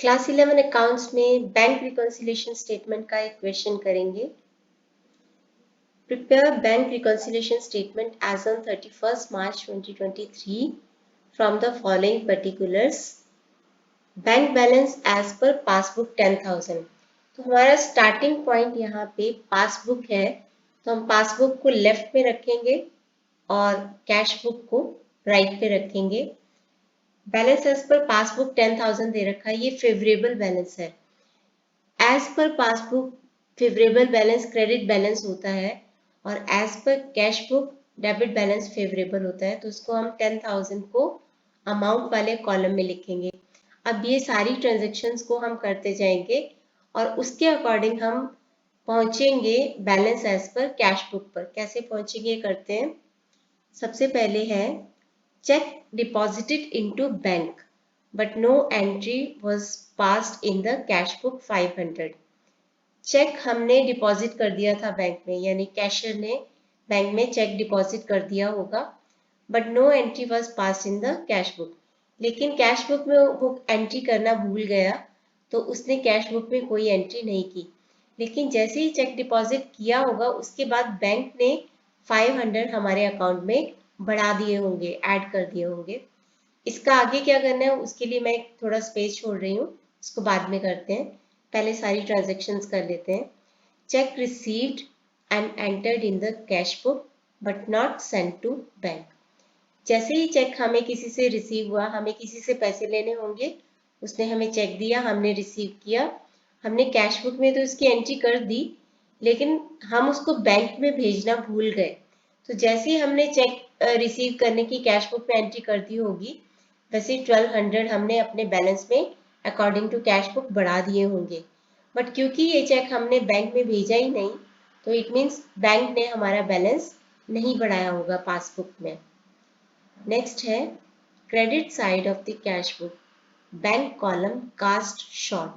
Class 11 accounts में bank reconciliation statement का एक क्वेश्चन करेंगे। Prepare bank reconciliation statement as on 31st March 2023 from the following particulars. Bank balance as per passbook 10,000। तो हमारा starting point यहाँ पे passbook है, तो हम पासबुक को लेफ्ट पे रखेंगे और कैश बुक को राइट पे रखेंगे। बैलेंस एज पर पासबुक 10,000 दे रखा है, ये फेवरेबल बैलेंस है। As per passbook favourable balance credit balance होता है और as per cash book debit balance favourable होता है, तो उसको हम 10,000 को अमाउंट वाले कॉलम में लिखेंगे। अब ये सारी ट्रांजेक्शन्स को हम करते जाएंगे और उसके अकॉर्डिंग हम पहुंचेंगे balance as per cash book पर। कैसे पहुंचेंगे करते हैं। सबसे पहले है check deposited into bank but no entry was passed in the cash book 500। Check हमने डिपॉजिट कर दिया था बैंक में, यानी कैशियर ने बैंक में चेक डिपॉजिट कर दिया होगा, but no entry was passed in the cash book. लेकिन कैश बुक में वो एंट्री करना भूल गया, तो उसने कैश बुक में कोई एंट्री नहीं की। लेकिन जैसे ही चेक डिपॉजिट किया होगा उसके बाद बैंक ने 500 हमारे अकाउंट में बढ़ा दिए होंगे, ऐड कर दिए होंगे। इसका आगे क्या करना है उसके लिए मैं थोड़ा स्पेस छोड़ रही हूँ, उसको बाद में करते हैं। पहले सारी ट्रांजेक्शन्स कर लेते हैं। Cheque received and entered in the cash book but not sent to bank. जैसे ही चेक हमें किसी से रिसीव हुआ, हमें किसी से पैसे लेने होंगे, उसने हमें चेक दिया, हमने रिसीव किया, हमने कैश बुक में तो उसकी एंट्री कर दी, लेकिन हम उसको बैंक में भेजना भूल गए। तो जैसे ही हमने चेक रिसीव करने की कैश बुक में एंट्री कर दी होगी, वैसे 1200 हमने अपने बैलेंस में अकॉर्डिंग टू कैश बुक बढ़ा दिए होंगे। बट क्योंकि ये चेक हमने बैंक में भेजा ही नहीं, तो इट मीन्स बैंक ने हमारा बैलेंस नहीं बढ़ाया होगा पासबुक में। नेक्स्ट है credit side of the cash book, bank column cast short.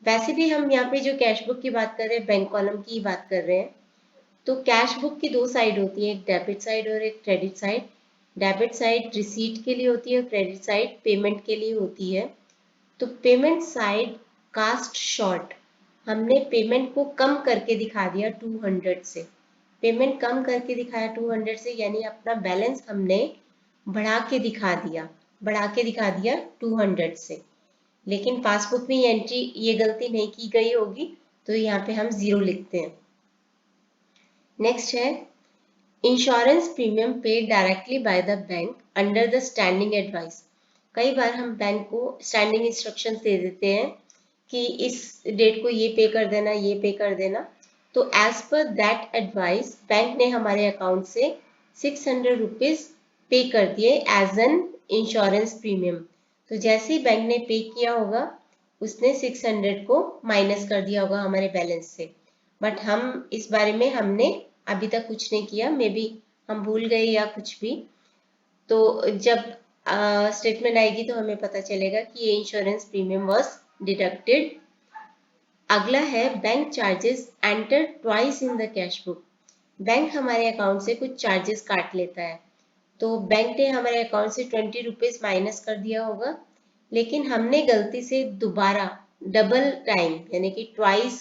वैसे भी हम यहाँ पे जो कैश बुक की बात कर रहे हैं, बैंक कॉलम की बात कर रहे हैं। तो कैश बुक की दो साइड होती है, एक डेबिट साइड और एक credit side. Debit side receipt के लिए होती है, क्रेडिट साइड पेमेंट के लिए होती है। तो पेमेंट साइड कास्ट शॉर्ट, हमने पेमेंट को कम करके दिखा दिया 200 से। पेमेंट कम करके दिखाया 200 से, यानी अपना बैलेंस हमने बढ़ा के दिखा दिया, 200 से। लेकिन पासबुक में ये एंट्री, ये गलती नहीं की गई होगी, तो यहाँ पे हम 0 लिखते हैं। नेक्स्ट है insurance premium paid directly by the bank under the standing advice. कई बार हम बैंक को स्टैंडिंग इंस्ट्रक्शंस दे देते हैं कि इस डेट को ये पे कर देना, ये पे कर देना। तो as per that advice bank ने हमारे अकाउंट से 600 रुपीज पे कर दिए एज एन इंश्योरेंस प्रीमियम। तो जैसे ही बैंक ने पे किया होगा, उसने 600 को माइनस कर दिया होगा हमारे बैलेंस से। बट हम इस बारे में हमने अभी तक कुछ नहीं किया, मे बी हम भूल गए या कुछ भी। तो जब स्टेटमेंट आएगी तो हमें पता चलेगा कि ये इंश्योरेंस प्रीमियम वाज डिडक्टेड। अगला है bank charges enter twice in the cash book. Bank हमारे अकाउंट से कुछ चार्जेस काट लेता है, तो बैंक ने हमारे अकाउंट से 20 रुपीज माइनस कर दिया होगा, लेकिन हमने गलती से दोबारा डबल टाइम यानी कि ट्वाइस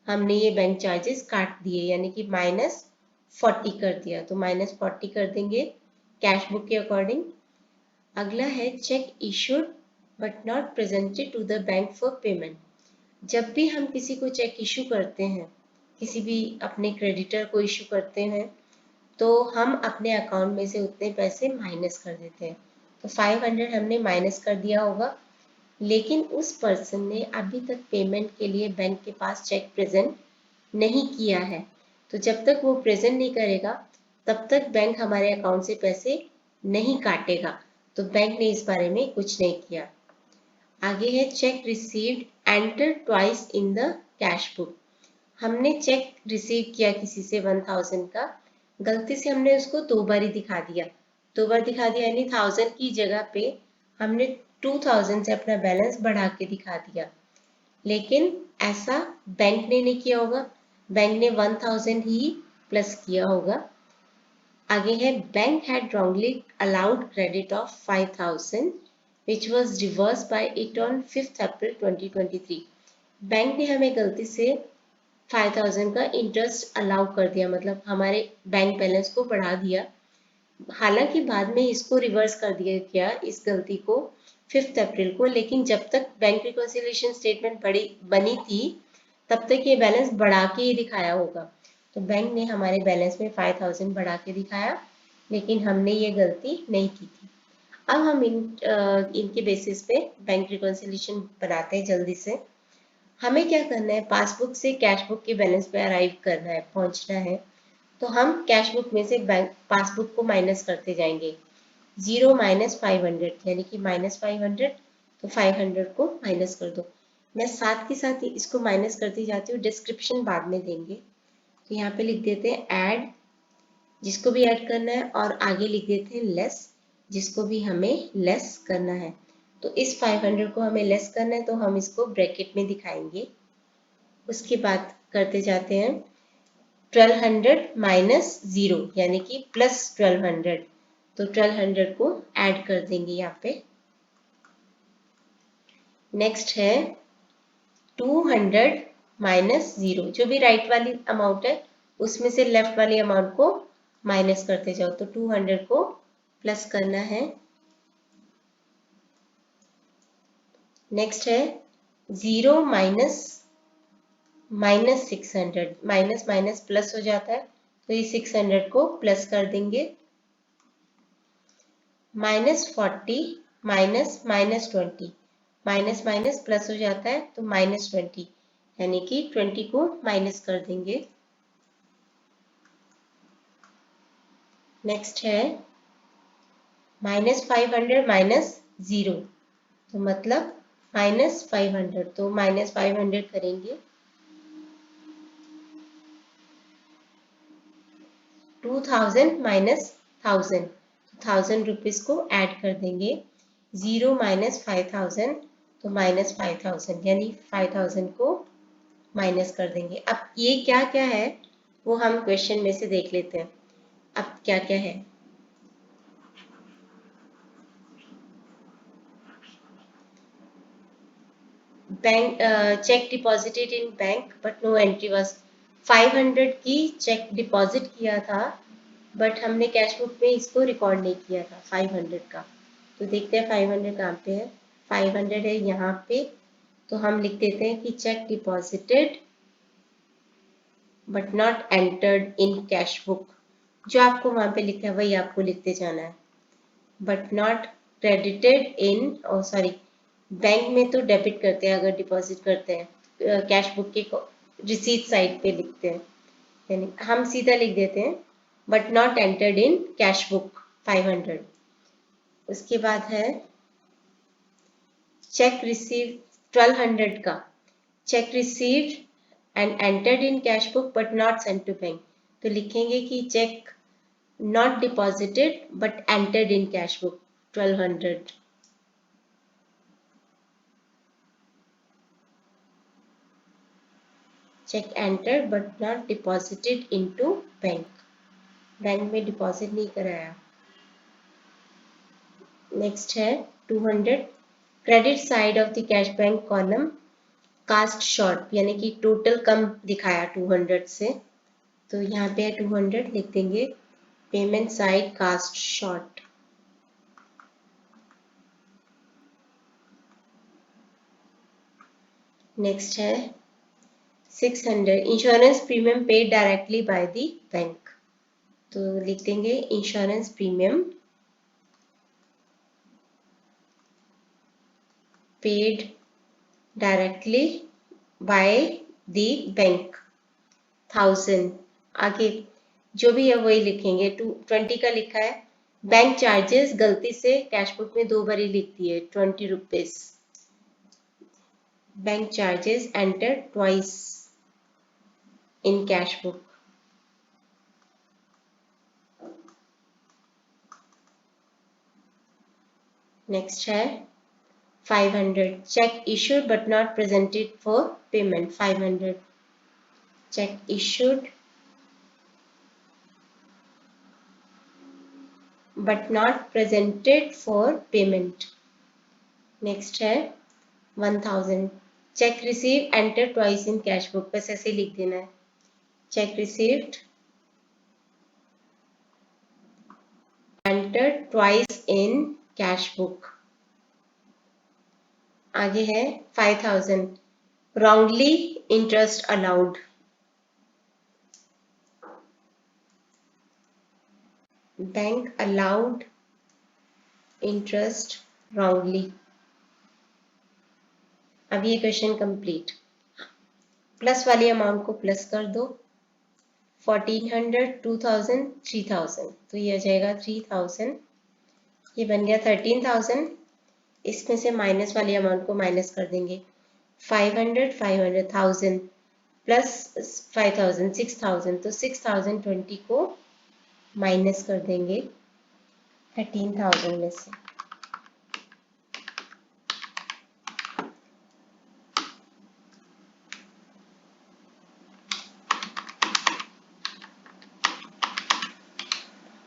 हमने ये बैंक चार्जेस काट दिए, यानी कि -40 कर दिया। तो -40 कर देंगे कैश बुक के अकॉर्डिंग। अगला है cheque issued but not presented to the bank for payment. जब भी हम किसी को चेक इशू करते हैं, किसी भी अपने क्रेडिटर को इशू करते हैं, तो हम अपने अकाउंट में से उतने पैसे माइनस कर देते हैं। तो 500 हमने माइनस कर दिया होगा, लेकिन उस पर्सन ने अभी तक पेमेंट के लिए बैंक के पास चेक प्रेजेंट नहीं किया है। तो जब तक वो प्रेजेंट नहीं करेगा, तब तक बैंक हमारे अकाउंट से पैसे नहीं काटेगा। तो बैंक ने इस बारे में कुछ नहीं किया। आगे है check received enter twice in the cash book. हमने चेक रिसीव किया किसी से 1000 का, गलती से हमने उसको 2 बार ही दिखा दिया। 2 बार दिखा दिया यानी 1000 की जगह पे हमने 2000 से अपना बैलेंस बढ़ा के दिखा दिया। लेकिन ऐसा बैंक ने नहीं किया होगा, बैंक ने 1000 ही प्लस किया होगा। आगे है bank had wrongly allowed credit of 5000 which was reversed by it on 5th April 2023. Bank ने हमें गलती से 5000 का इंटरेस्ट अलाउ कर दिया, मतलब हमारे बैंक बैलेंस को बढ़ा दिया। हालांकि बाद में इसको रिवर्स कर दिया गया, इस गलती को 5 अप्रैल को, लेकिन जब तक बैंक रिकॉन्सिलिएशन स्टेटमेंट बनी थी तब तक ये बैलेंस बढ़ा के ही दिखाया होगा। तो बैंक ने हमारे बैलेंस में 5000 बढ़ा के दिखाया, लेकिन हमने ये गलती नहीं की थी। अब हम इनके बेसिस पे बैंक रिकॉन्सिलिएशन बनाते हैं जल्दी से। हमें क्या करना है, पासबुक से कैश बुक के बैलेंस पे अराइव करना है, पहुंचना है। तो हम कैश बुक में से बैंक पासबुक को माइनस करते जाएंगे। 0 माइनस 500 यानी कि -500, तो 500 को माइनस कर दो। मैं साथ के साथ इसको माइनस करती जाती हूँ, डिस्क्रिप्शन बाद में देंगे। तो यहाँ पे लिख देते हैं ऐड, जिसको भी ऐड करना है, और आगे लिख देते हैं लेस, जिसको भी हमें लेस करना है। तो इस 500 को हमें लेस करना है, तो हम इसको ब्रैकेट में दिखाएंगे। उसके बाद करते जाते हैं 1200 माइनस 0 यानी कि प्लस 1200, तो 1200 को ऐड कर देंगे यहाँ पे। नेक्स्ट है 200 माइनस 0, जो भी राइट वाली अमाउंट है उसमें से लेफ्ट वाली अमाउंट को माइनस करते जाओ। तो 200 को प्लस करना है। नेक्स्ट है 0 माइनस 600, माइनस माइनस प्लस हो जाता है, तो ये 600 को प्लस कर देंगे। -40 माइनस -20, माइनस माइनस प्लस हो जाता है, तो -20 यानी कि 20 को माइनस कर देंगे। नेक्स्ट है -500 माइनस 0, तो मतलब -500, तो -500 करेंगे। 2000 माइनस 1000, 1000 रुपीज को ऐड कर देंगे। 0 माइनस 5000, तो -5000 यानी 5000 को माइनस कर देंगे। अब ये क्या क्या है वो हम क्वेश्चन में से देख लेते हैं। अब क्या क्या है, bank cheque deposited in bank but no entry was 500 की चेक डिपॉजिट किया था, बट हमने कैश बुक में इसको रिकॉर्ड नहीं किया था 500 का। तो देखते हैं 500 कहाँ पे है। 500 है यहाँ पे, तो हम लिख देते हैं कि check deposited but not entered in cash book. जो आपको वहां पे लिखा है वही आपको लिखते जाना है। But not credited in, oh sorry, bank में तो डेबिट करते हैं अगर डिपॉजिट करते हैं, कैश बुक के रिसीट साइड पे लिखते हैं, यानी हम सीधा लिख देते हैं but not entered in cash book 500। उसके बाद है चेक रिसीव 1200 का, cheque received and entered in cash book but not sent to bank. तो लिखेंगे कि cheque not deposited but entered in cash book 1200। Cheque enter but not deposited into bank, bank में deposit नहीं कराया। Next है 200, credit side of the cash bank column cast short, यानी कि total कम दिखाया 200 से, तो यहाँ पे है 200 लिख देंगे, payment side cast short. Next है 600, insurance premium paid directly by the bank, तो लिख देंगे insurance premium paid directly by the bank 1000। आगे जो भी है वही लिखेंगे। 20 का लिखा है। बैंक चार्जेस गलती से कैश बुक में 2 बार ही लिख दिए, 20 rupees. Bank charges enter twice in cash book. Next है 500, check issued but not presented for payment 500, check issued but not presented for payment next है 1000, check receive enter twice in cash book, बस ऐसे लिख देना है, check received enter twice in cash book. आगे है 5000, wrongly interest allowed, bank allowed interest wrongly। अब ये क्वेश्चन कंप्लीट। प्लस वाली अमाउंट को प्लस कर दो, 1400, 2000, 3000, तो ये आ जाएगा 3000, ये बन गया 13000। इसमें से माइनस वाली अमाउंट को माइनस कर देंगे, 500, 500, 1000 प्लस 5000, 6000, तो 6020 को माइनस कर देंगे 13000 में से।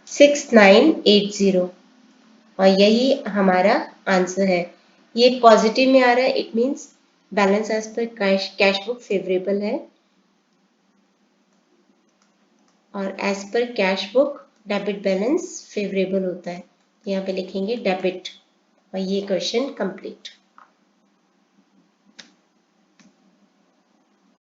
$6980, और यही हमारा आंसर है। ये पॉजिटिव में आ रहा है, it means balance as per cash book favourable है, और as per cash book debit balance favourable होता है। यहाँ पे लिखेंगे डेबिट, और ये क्वेश्चन कंप्लीट।